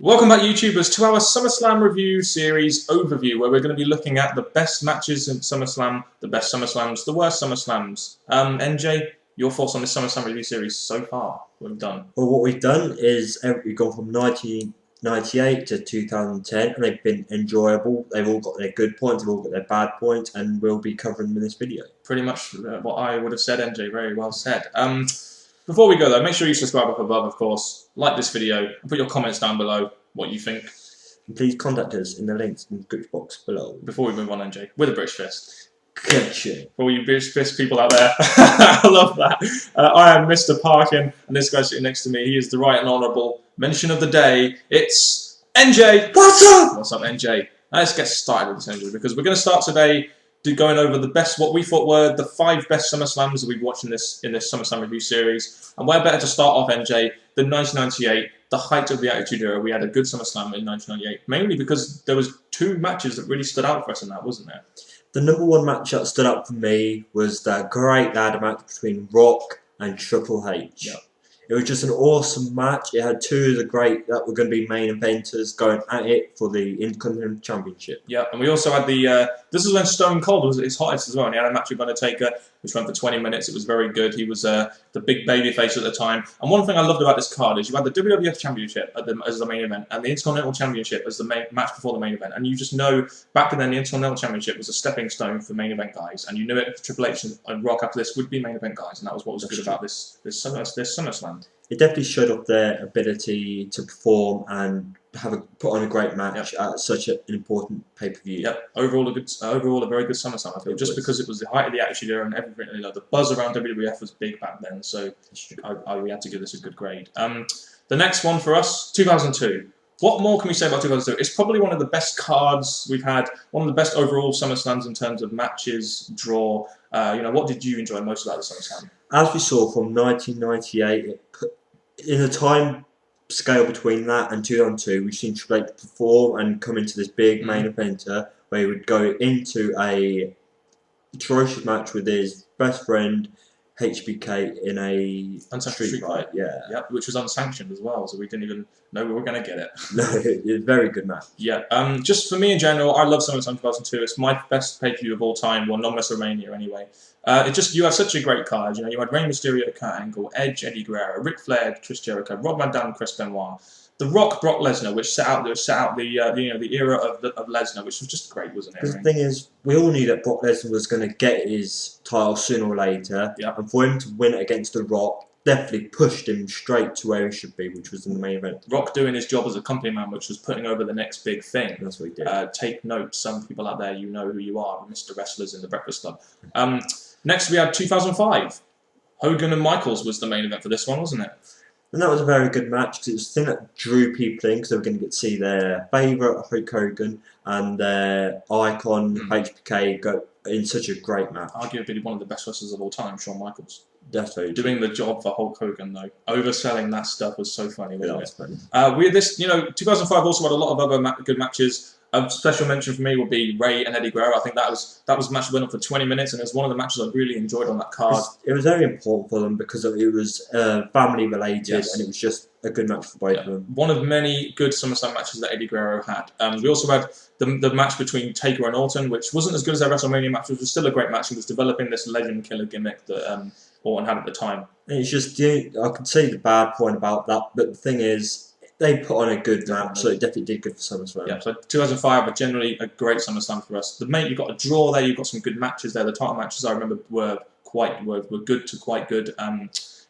Welcome back, YouTubers, to our SummerSlam review series overview, where we're going to be looking at the best matches in SummerSlam, the best SummerSlams, the worst SummerSlams. NJ, your thoughts on this SummerSlam review series so far? What we've done? Well, what we've done is we've gone from 1998 to 2010, and they've been enjoyable. They've all got their good points, they've all got their bad points, and we'll be covering them in this video. Pretty much what I would have said, NJ. Very well said. Before we go, though, make sure you subscribe up above, of course. Like this video, and put your comments down below what you think. And please contact us in the links in the description box below. Before we move on, NJ, with a British fist. Gotcha. For all you British fist people out there, I love that. I am Mr. Parkin, and this guy sitting next to me, he is the right and honourable mention of the day. It's NJ. What's up? What's up, NJ? Now let's get started with this, NJ, because we're going to start today going over the best, what we thought were the 5 best SummerSlams that we've watched in this SummerSlam review series. And where better to start off, NJ, than 1998, the height of the Attitude Era. We had a good SummerSlam in 1998, mainly because there was 2 matches that really stood out for us in that, wasn't there? The number 1 match that stood out for me was that great ladder match between Rock and Triple H. Yep. It was just an awesome match. It had 2 of the great that were going to be main eventers going at it for the Intercontinental Championship. Yeah, and we also had the. This is when Stone Cold was at his hottest as well. And he had a match with Undertaker, which went for 20 minutes. It was very good. He was the big babyface at the time. And one thing I loved about this card is you had the WWF Championship as the main event, and the Intercontinental Championship as the main match before the main event. And you just know back then the Intercontinental Championship was a stepping stone for main event guys, and you knew it. Triple H and Rock after this would be main event guys, and that was what was good about this SummerSlam. It definitely showed off their ability to perform and put on a great match at such an important pay-per-view. Yep. Overall a very good SummerSlam, I feel. Just because it was the height of the Attitude Era and everything, you know, the buzz around WWF was big back then, so we had to give this a good grade. The next one for us, 2002. What more can we say about 2002? It's probably one of the best cards we've had, one of the best overall SummerSlams in terms of matches, draw. You know, what did you enjoy most about the SummerSlam? As we saw from 1998, in the time scale between that and 2002, we've seen Triple H perform and come into this big main eventer where he would go into a atrocious match with his best friend HBK in a street fight. Yeah, which was unsanctioned as well, so we didn't even know we were going to get it. No, it was a very good match. Yeah, just for me in general, I love SummerSlam 2002. It's my best pay-per-view of all time, well, non-WrestleMania anyway. You had such a great card. You know, you had Rey Mysterio, Kurt Angle, Edge, Eddie Guerrero, Ric Flair, Chris Jericho, Rob Van Dam, Chris Benoit, The Rock, Brock Lesnar, which set out the era of Lesnar, which was just great, wasn't it? Because the thing is, we all knew that Brock Lesnar was going to get his title sooner or later, and for him to win it against The Rock definitely pushed him straight to where he should be, which was in the main event. Rock doing his job as a company man, which was putting over the next big thing. That's what he did. Take note, some people out there, you know who you are, Mr. Wrestlers in the Breakfast Club. Next we had 2005. Hogan and Michaels was the main event for this one, wasn't it? And that was a very good match because it was the thing that drew people in because they were going to get to see their favourite Hulk Hogan and their icon HBK go in such a great match. Arguably one of the best wrestlers of all time, Shawn Michaels. Definitely. Doing the job for Hulk Hogan though. Overselling that stuff was so funny, wasn't it? Funny. We had this, 2005 also had a lot of other good matches. A special mention for me would be Rey and Eddie Guerrero. I think that was a match that went on for 20 minutes, and it was one of the matches I really enjoyed on that card. It was very important for them because it was family related, and it was just a good match for both of them. One of many good SummerSlam matches that Eddie Guerrero had. We also had the match between Taker and Orton, which wasn't as good as their WrestleMania match, which was still a great match. It was developing this legend killer gimmick that Orton had at the time. And it's just, I could see the bad point about that, but the thing is, they put on a good match, so it definitely did good for SummerSlam. Yeah, so 2005 were generally a great SummerSlam for us. You've got a draw there, you've got some good matches there. The title matches I remember were good to quite good,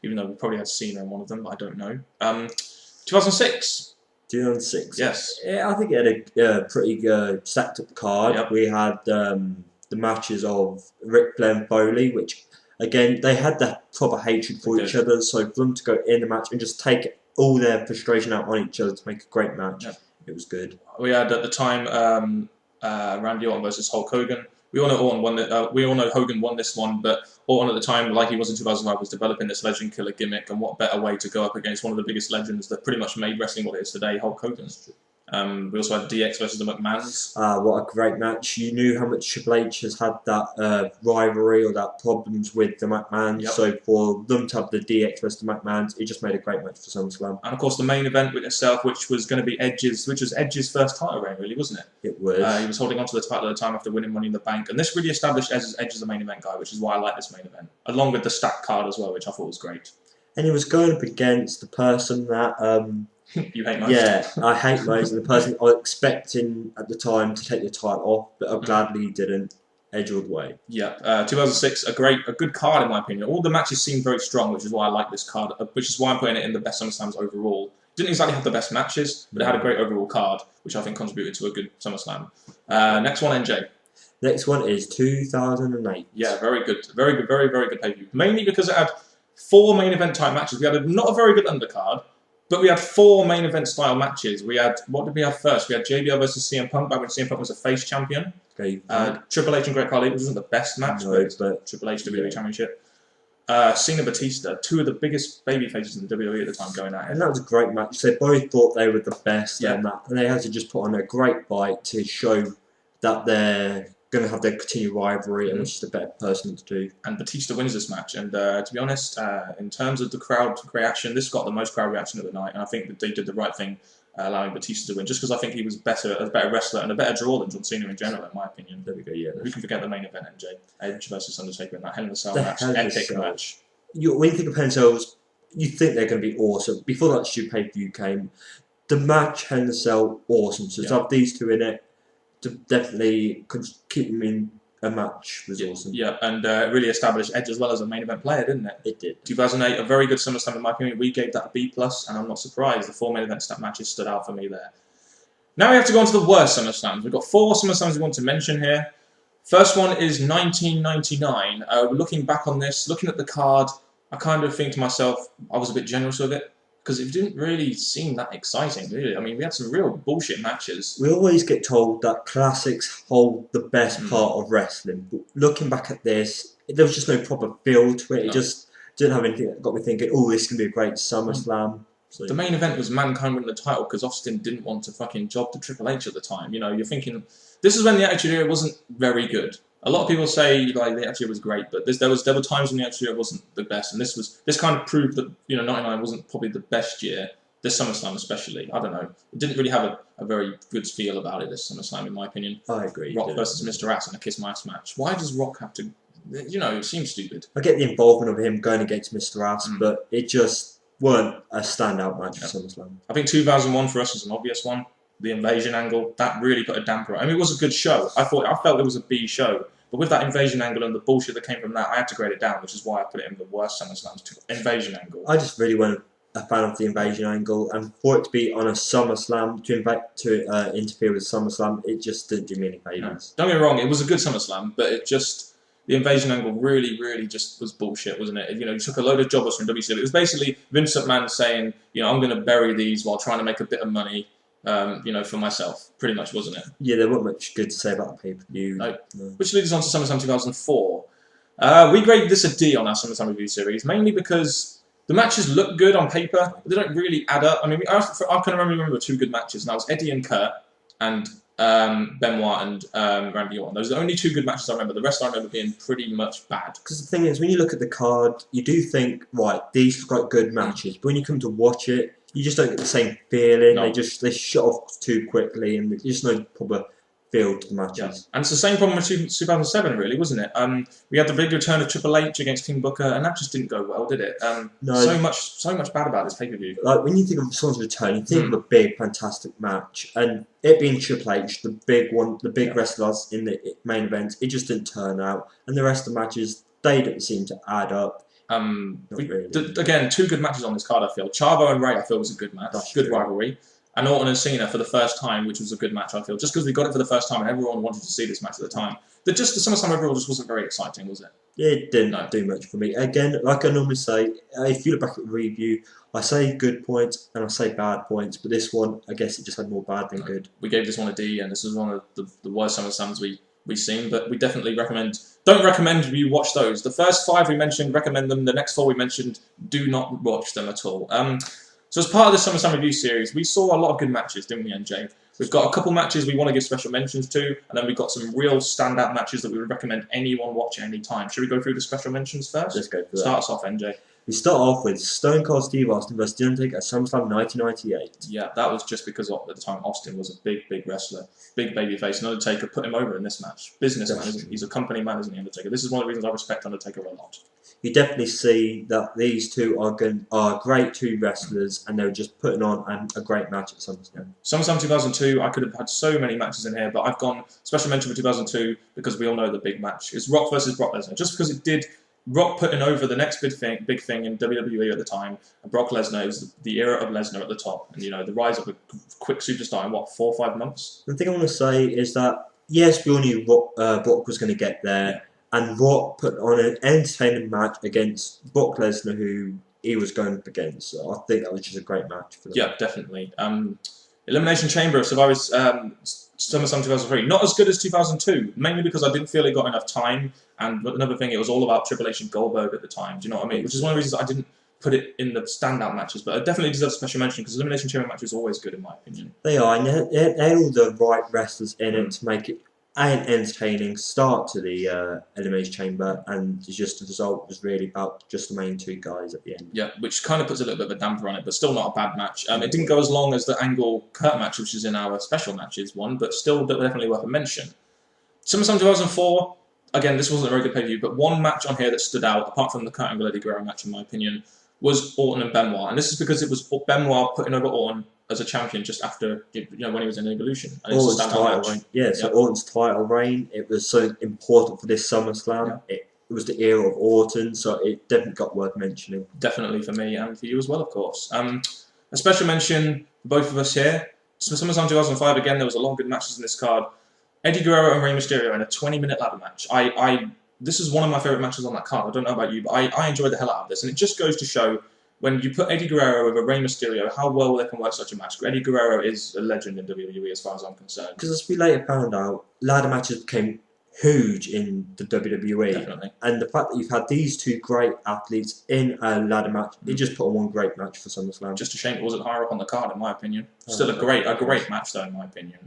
even though we probably had Cena in one of them, but I don't know. 2006. 2006. Yes. Yeah, I think it had a pretty stacked up card. Yep. We had the matches of Ric Flair and Foley, which, again, they had that proper hatred for each other, so for them to go in the match and just take all their frustration out on each other to make a great match, it was good. We had at the time Randy Orton versus Hulk Hogan. We all know Orton won. We all know Hogan won this one, but Orton at the time, like he was in 2005, was developing this legend killer gimmick, and what better way to go up against one of the biggest legends that pretty much made wrestling what it is today, Hulk Hogan. We also had DX versus the McMahons. What a great match. You knew how much Triple H has had that rivalry or that problems with the McMahons. Yep. So for them to have the DX versus the McMahons, it just made a great match for SummerSlam. And of course the main event with itself, which was going to be Edge's first title reign, really, wasn't it? It was. He was holding on to the title at the time after winning Money in the Bank. And this really established Edge as the main event guy, which is why I like this main event. Along with the stacked card as well, which I thought was great. And he was going up against the person that... You hate most. Yeah, I hate most. And the person I was expecting at the time to take the title off, but I'm gladly he didn't. Edge all the way. Yeah, 2006, a good card in my opinion. All the matches seemed very strong, which is why I like this card, which is why I'm putting it in the best SummerSlams overall. Didn't exactly have the best matches, but it had a great overall card, which I think contributed to a good SummerSlam. Next one, NJ. Next one is 2008. Yeah, very good, very good pay-per-view. Mainly because it had 4 main event type matches. We had not a very good undercard, but we had 4 main event style matches. We had, what did we have first? We had JBL versus CM Punk back when CM Punk was a face champion. Okay. Triple H and Great Khali, which wasn't the best match, but Triple H WWE Championship. Cena Batista, 2 of the biggest baby faces in the WWE at the time, going at it. And that was a great match. They both thought they were the best, and they had to just put on a great fight to show that they're going to have their continued rivalry and which is the better person to do. And Batista wins this match. And to be honest, in terms of the crowd reaction, this got the most crowd reaction of the night. And I think that they did the right thing, allowing Batista to win, just because I think he was a better wrestler and a better draw than John Cena in general, in my opinion. There we go, yeah. Who can forget the main event, NJ? Edge versus Undertaker in that Hell in a Cell match. Epic match. When you think of Hell in a Cells, you think they're going to be awesome. Before that stupid pay-per-view came, the match Hell in a Cell, awesome. So to have these 2 in it, to definitely keep them in a match was awesome. Yeah, and really established Edge as well as a main event player, didn't it? It did. 2008, a very good SummerSlam in my opinion. We gave that a B+, and I'm not surprised. The 4 main event matches stood out for me there. Now we have to go on to the worst SummerSlams. We've got 4 SummerSlams we want to mention here. First one is 1999. Looking back on this, looking at the card, I kind of think to myself, I was a bit generous with it, because it didn't really seem that exciting, really. I mean, we had some real bullshit matches. We always get told that classics hold the best part of wrestling, but looking back at this, there was just no proper feel to it. It just didn't have anything that got me thinking, oh, this is going to be a great SummerSlam. So, the main event was Mankind winning the title because Austin didn't want to fucking job to Triple H at the time. You know, you're thinking, this is when the Attitude Era wasn't very good. A lot of people say like the Attitude Era was great, but there were times when the Attitude Era wasn't the best, and this kind of proved that 99 wasn't probably the best year. This SummerSlam especially, I don't know, it didn't really have a very good feel about it. This SummerSlam, in my opinion. I agree. Rock versus Mr. Ass in a Kiss My Ass match. Why does Rock have to? It seems stupid. I get the involvement of him going against Mr. Ass, but it just weren't a standout match for SummerSlam. I think 2001 for us was an obvious one. The invasion angle, that really put a damper on it. I mean, it was a good show. I felt it was a B show. But with that invasion angle and the bullshit that came from that, I had to grade it down, which is why I put it in the worst SummerSlams. Invasion angle. I just really wasn't a fan of the invasion angle, and for it to be on a SummerSlam, to interfere with SummerSlam, it just didn't do me any favours. No. Don't get me wrong, it was a good SummerSlam, but the invasion angle really just was bullshit, wasn't it? You took a load of jobbers from WCW. It was basically Vince McMahon saying, I'm going to bury these while trying to make a bit of money. For myself, pretty much, wasn't it? Yeah, there wasn't much good to say about the pay-per-view. No. Which leads us on to SummerSlam 2004. We graded this a D on our SummerSlam review series, mainly because the matches look good on paper, but they don't really add up. I mean, I can remember 2 good matches, and that was Eddie and Kurt, and Benoit and Randy Orton. Those are the only 2 good matches I remember. The rest I remember being pretty much bad. Because the thing is, when you look at the card, you do think, right, these are quite good matches, but when you come to watch it, you just don't get the same feeling. No. They shut off too quickly, and there's just no proper feel to the matches. Yeah. And it's the same problem with 2007, really, wasn't it? We had the big return of Triple H against King Booker, and that just didn't go well, did it? No. So much bad about this pay-per-view. Like when you think of someone's return, you think of a big, fantastic match, and it being Triple H, the big one, the big wrestlers in the main event, it just didn't turn out, and the rest of the matches they don't seem to add up. Really. Again, 2 good matches on this card, I feel. Chavo and Ray, I feel, was a good match. That's good true. Rivalry. And Orton and Cena for the first time, which was a good match, I feel. Just because we got it for the first time and everyone wanted to see this match at the time. The SummerSlam overall just wasn't very exciting, was it? It didn't do much for me. Again, like I normally say, if you look back at the review, I say good points and I say bad points, but this one, I guess it just had more bad than good. We gave this one a D, and this was one of the worst SummerSlams we've seen, but we definitely don't recommend you watch those. The first 5 we mentioned, recommend them. The next 4 we mentioned, do not watch them at all. So as part of the Summerslam Review series, we saw a lot of good matches, didn't we, NJ? We've got a couple matches we want to give special mentions to, and then we've got some real standout matches that we would recommend anyone watch at any time. Should we go through the special mentions first? Let's go for that. Start us off, NJ. We start off with Stone Cold Steve Austin versus The Undertaker at SummerSlam 1998. Yeah, that was just because at the time Austin was a big wrestler, big babyface, and Undertaker put him over in this match. Businessman, isn't he? He's a company man, isn't he, Undertaker? This is one of the reasons I respect Undertaker a lot. You definitely see that these two are great two wrestlers, and they were just putting on a great match at SummerSlam. SummerSlam 2002, I could have had so many matches in here, but I've gone special mention for 2002 because we all know the big match. It's Rock versus Brock Lesnar. Just because it did Rock putting over the next big thing in WWE at the time, and Brock Lesnar is the era of Lesnar at the top, and the rise of a quick superstar in 4 or 5 months. The thing I want to say is that yes, we all knew Brock was going to get there. Yeah. And Rock put on an entertaining match against Brock Lesnar, who he was going up against. So I think that was just a great match for them. Yeah, definitely. Elimination Chamber of Survivor's SummerSlam 2003. Not as good as 2002, mainly because I didn't feel it got enough time. And another thing, it was all about Triple H and Goldberg at the time. Do you know what I mean? Which is one of the reasons I didn't put it in the standout matches. But it definitely deserves a special mention because Elimination Chamber match is always good, in my opinion. They are, and they had all the right wrestlers in it to make it an entertaining start to the Elimination Chamber, and just the result was really about just the main two guys at the end. Yeah, which kind of puts a little bit of a damper on it, but still not a bad match. It didn't go as long as the Angle Kurt match, which is in our special matches one, but still definitely worth a mention. SummerSlam 2004, again, this wasn't a very good pay-per-view, but one match on here that stood out, apart from the Kurt Angle Eddie Guerrero match, in my opinion, was Orton and Benoit. And this is because it was Benoit putting over Orton as a champion just after, when he was in Evolution. And Orton's title reign. Yeah, so Orton's title reign, it was so important for this SummerSlam. Yeah. It was the era of Orton, so it definitely got worth mentioning. Definitely for me and for you as well, of course. A special mention for both of us here. SummerSlam 2005, again, there was a lot of good matches in this card. Eddie Guerrero and Rey Mysterio in a 20-minute ladder match. This is one of my favourite matches on that card. I don't know about you, but I enjoyed the hell out of this. And it just goes to show, when you put Eddie Guerrero over Rey Mysterio, how well they can work such a match. Eddie Guerrero is a legend in WWE as far as I'm concerned. Because as we later found out, ladder matches became huge in the WWE. Definitely. And the fact that you've had these two great athletes in a ladder match, it just put on one great match for SummerSlam. Just a shame it wasn't higher up on the card, in my opinion. Still a great match, though, in my opinion.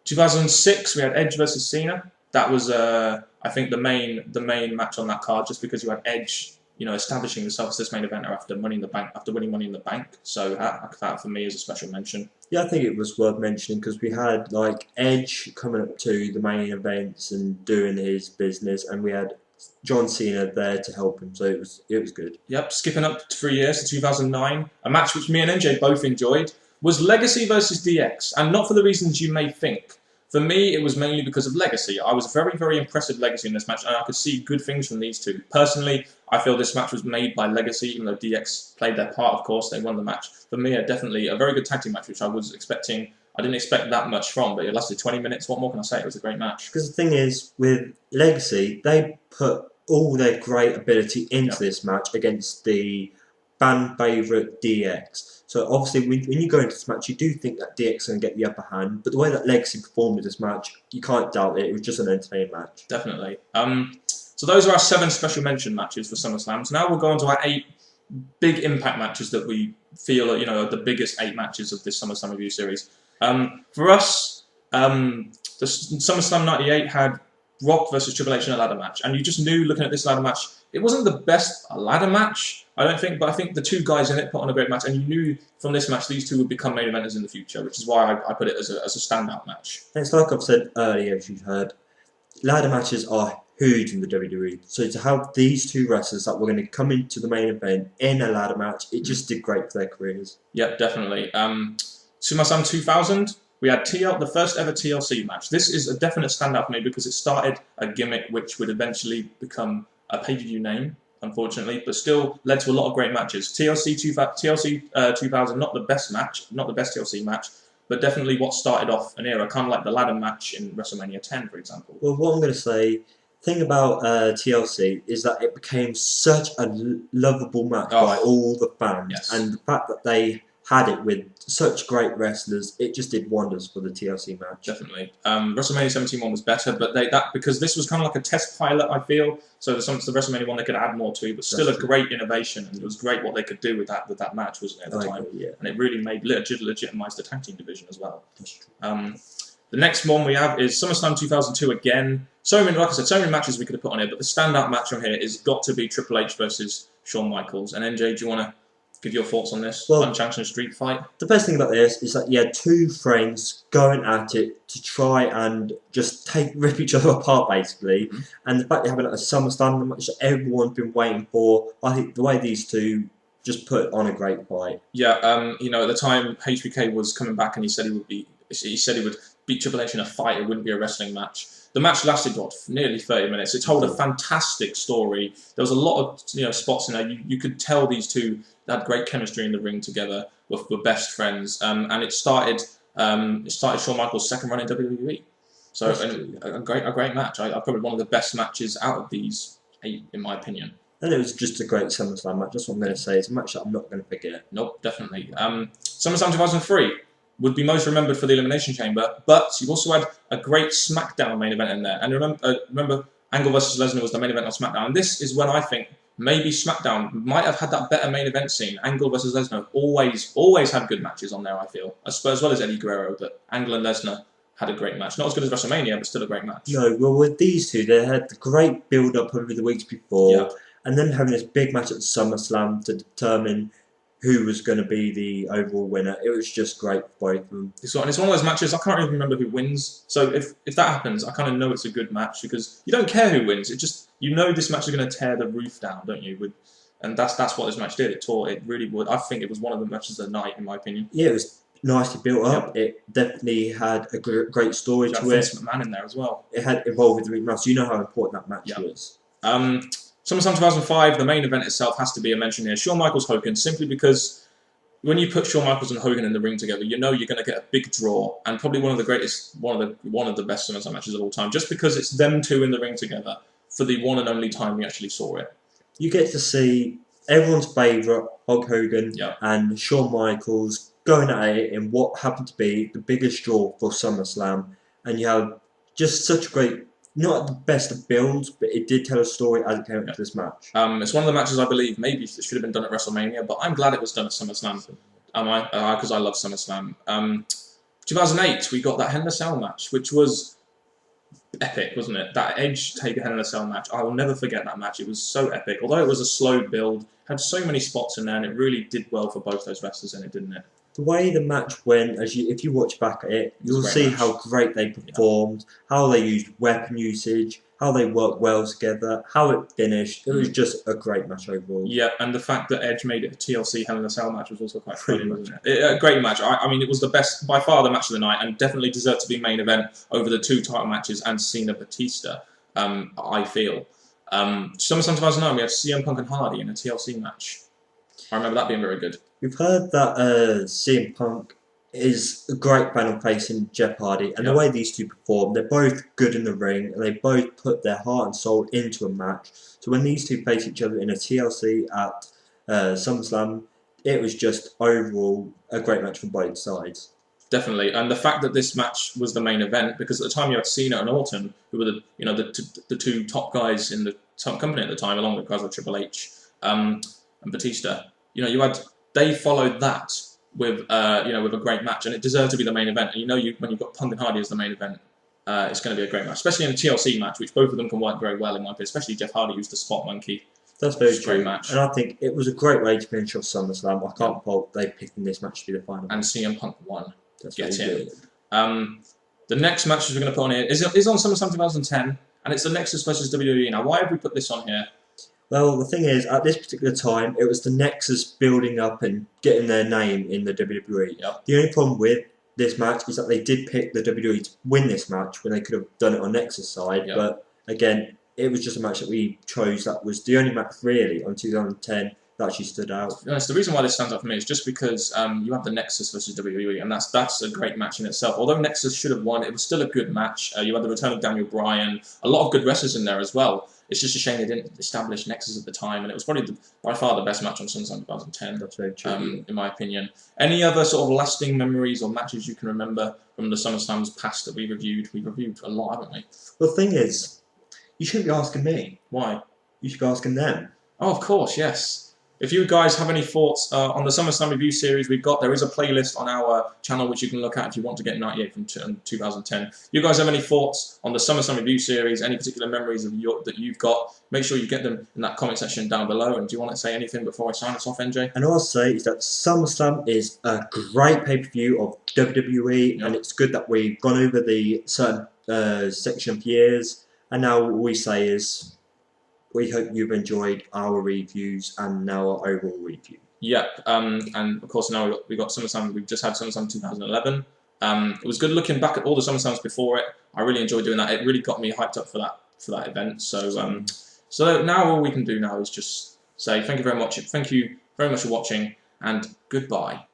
2006, we had Edge versus Cena. That was, I think, the main match on that card, just because you had Edge, establishing himself as this main eventer after winning Money in the Bank. So that for me is a special mention. Yeah, I think it was worth mentioning because we had Edge coming up to the main events and doing his business, and we had John Cena there to help him. So it was good. Yep, skipping up 3 years to 2009, a match which me and NJ both enjoyed was Legacy versus DX, and not for the reasons you may think. For me, it was mainly because of Legacy. I was very impressed with Legacy in this match, and I could see good things from these two. Personally, I feel this match was made by Legacy, even though DX played their part, of course, they won the match. For me, definitely a very good tag team match, which I didn't expect that much from, but it lasted 20 minutes. What more can I say? It was a great match. Because the thing is, with Legacy, they put all their great ability into this match against the fan favourite DX. So obviously, when you go into this match, you do think that DX is going to get the upper hand. But the way that Legacy performed in this match, you can't doubt it. It was just an entertaining match. Definitely. So those are our 7 special mention matches for SummerSlam. So now we'll go on to our 8 big impact matches that we feel are, the biggest 8 matches of this SummerSlam review series. For us, the SummerSlam 98 had Rock versus Triple H in a ladder match. And you just knew, looking at this ladder match, it wasn't the best ladder match, I don't think, but I think the two guys in it put on a great match, and you knew from this match these two would become main eventers in the future, which is why I put it as a standout match. And it's like I've said earlier, as you've heard, ladder matches are huge in the WWE. So to have these two wrestlers that were going to come into the main event in a ladder match, it just did great for their careers. Yep, definitely. SummerSlam 2000, we had the first ever TLC match. This is a definite standout for me because it started a gimmick which would eventually become a pay-per-view name, unfortunately, but still led to a lot of great matches. TLC 2000, not the best TLC match, but definitely what started off an era, kind of like the ladder match in WrestleMania 10, for example. Well, what I'm going to say, thing about TLC is that it became such a lovable match by all the fans, and the fact that they had it with such great wrestlers, it just did wonders for the TLC match. Definitely. WrestleMania 17 one was better, but because this was kind of like a test pilot, I feel. So there's some the WrestleMania one they could add more to, but still a great innovation, and it was great what they could do with that match, wasn't it, at the time? Agree, yeah. And it really made legitimised the tag team division as well. The next one we have is SummerSlam 2002 again. So many, like I said, so many matches we could have put on here, but the standout match on here is got to be Triple H versus Shawn Michaels. And NJ, do you want to give your thoughts on this unsanctioned street fight? The best thing about this is that you had two friends going at it to try and just rip each other apart, basically. And the fact you're having a SummerSlam, the match that everyone's been waiting for, I think the way these two just put on a great fight. Yeah, you know, at the time HBK was coming back and he said he would beat Triple H in a fight. It wouldn't be a wrestling match. The match lasted nearly 30 minutes. It told a fantastic story. There was a lot of spots in there. You could tell these two had great chemistry in the ring together. Were best friends. And it started Shawn Michaels' second run in WWE. So a great match. Probably one of the best matches out of these 8, in my opinion. And it was just a great SummerSlam match. That's what I'm going to say. It's a match that I'm not going to forget. Nope, definitely. SummerSlam 2003 would be most remembered for the Elimination Chamber, but you've also had a great SmackDown main event in there. And remember Angle versus Lesnar was the main event on SmackDown. And this is when I think maybe SmackDown might have had that better main event scene. Angle versus Lesnar always had good matches on there, I feel. As well as Eddie Guerrero, but Angle and Lesnar had a great match. Not as good as WrestleMania, but still a great match. No, well, with these two, they had the great build-up over the weeks before, and then having this big match at SummerSlam to determine who was going to be the overall winner. It was just great for both of them. It's one of those matches, I can't even remember who wins. So if that happens, I kind of know it's a good match because you don't care who wins. It just, this match is going to tear the roof down, don't you? And that's what this match did. It really would. I think it was one of the matches of the night, in my opinion. Yeah, it was nicely built up. It definitely had a great story to it. Vince McMahon in there as well. It had evolved with the match, so you know how important that match was. SummerSlam 2005, the main event itself has to be a mention here. Shawn Michaels Hogan, simply because when you put Shawn Michaels and Hogan in the ring together, you know you're going to get a big draw and probably one of the best SummerSlam matches of all time. Just because it's them two in the ring together for the one and only time we actually saw it. You get to see everyone's favourite Hulk Hogan and Shawn Michaels going at it in what happened to be the biggest draw for SummerSlam, and you have just such great. Not the best of builds, but it did tell a story as it came into this match. It's one of the matches I believe maybe it should have been done at WrestleMania, but I'm glad it was done at SummerSlam. Because I love SummerSlam. 2008, we got that Hell in a Cell match, which was epic, wasn't it? That Edge Taker Hell in a Cell match. I will never forget that match. It was so epic. Although it was a slow build, had so many spots in there, and it really did well for both those wrestlers in it, didn't it? The way the match went, if you watch back at it, you'll see how great they performed, how they used weapon usage, how they worked well together, how it finished. It was just a great match overall. Yeah, and the fact that Edge made it a TLC Hell in a Cell match was also quite funny, wasn't it? A great match. I mean, it was the best, by far, the match of the night, and definitely deserved to be main event over the 2 title matches and Cena Batista, I feel. SummerSlam 2009, we had CM Punk and Hardy in a TLC match. I remember that being very good. We've heard that CM Punk is a great fan of facing Jeff Hardy, and the way these two perform, they're both good in the ring, and they both put their heart and soul into a match. So when these two face each other in a TLC at SummerSlam, it was just overall a great match from both sides. Definitely, and the fact that this match was the main event, because at the time you had Cena and Orton, who were the 2 top guys in the company at the time, along with guys like Triple H and Batista. They followed that with a great match, and it deserved to be the main event. And when you've got Punk and Hardy as the main event, it's going to be a great match, especially in a TLC match, which both of them can work very well in my opinion. Especially Jeff Hardy, who's the spot monkey. That's very true. Great match, and I think it was a great way to finish off SummerSlam. I can't fault they picking this match to be the final. And CM Punk won. That's Get in. The next match we're going to put on here is on SummerSlam 2010, and it's the Nexus versus WWE. Now, why have we put this on here? Well, the thing is, at this particular time, it was the Nexus building up and getting their name in the WWE. Yep. The only problem with this match is that they did pick the WWE to win this match when they could have done it on Nexus side. Yep. But again, it was just a match that we chose that was the only match really on 2010 that actually stood out. To be honest, the reason why this stands out for me is just because you have the Nexus versus WWE, and that's a great match in itself. Although Nexus should have won, it was still a good match. You had the return of Daniel Bryan, a lot of good wrestlers in there as well. It's just a shame they didn't establish Nexus at the time, and it was probably by far the best match on SummerSlam 2010. That's very true. In my opinion. Any other sort of lasting memories or matches you can remember from the SummerSlams past that we reviewed? We've reviewed a lot, haven't we? Well, the thing is, you shouldn't be asking me. Why? You should be asking them. Oh, of course, yes. If you guys have any thoughts on the SummerSlam review series there is a playlist on our channel which you can look at if you want to get 98 from 2010. You guys have any thoughts on the SummerSlam review series, any particular memories that you've got, make sure you get them in that comment section down below. And do you want to say anything before I sign us off, NJ? And all I'll say is that SummerSlam is a great pay-per-view of WWE, and it's good that we've gone over the certain section of years, and now all we say is, we hope you've enjoyed our reviews and now our overall review. Yep, and of course now we've got SummerSlam. We've just had SummerSlam 2011. It was good looking back at all the SummerSlams before it. I really enjoyed doing that. It really got me hyped up for that event. So so now all we can do now is just say thank you very much. Thank you very much for watching, and goodbye.